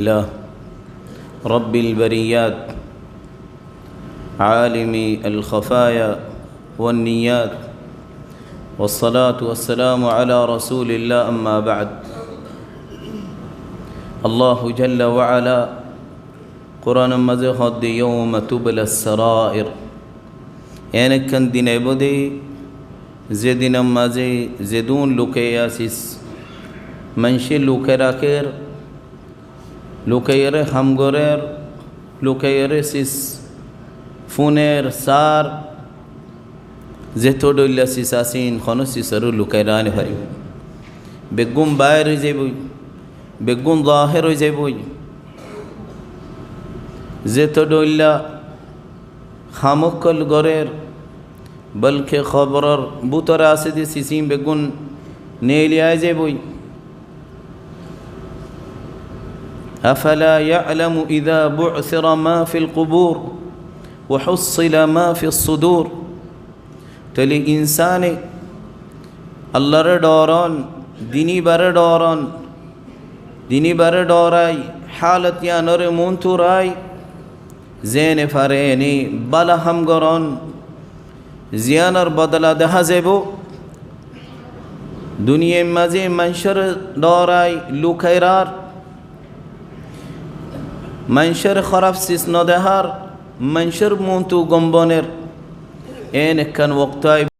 الله رب البريات عالم الخفايا والنيات والصلاة والسلام على رسول الله أما بعد الله جل وعلا قرآن مزخد يوم تبلى السرائر كان دين عبدي زدين مازي زدون لوكياسيس منشي لوكراكير লুকাইরে হামগরের লুকাইরে cis ফোনের সার যেতো ডইলা cis আসিন খনো সিসরু লুকাইরানি হারি বেগুম বাইর হয়ে যাইবই বেগুম জাহের হয়ে যাইবই যেতো ডইলা খামকল গরের বলকে খবরের বুতরা আছে যে সিসিম বেগুন নেলিয়ায় যাইবই أفلا يعلم إذا بعثر ما في القبور وحصل ما في الصدور تلي إنسان الله ردوران ديني بر دوراي حالت يا نور منتوراي زين فريني بلا هم غران زيانر بدلا دها زيبو دنيا مازي منشر دوراي لوكيرار منشر خرف سيس ندهار منشر مونتو گمبونر كان وقتاي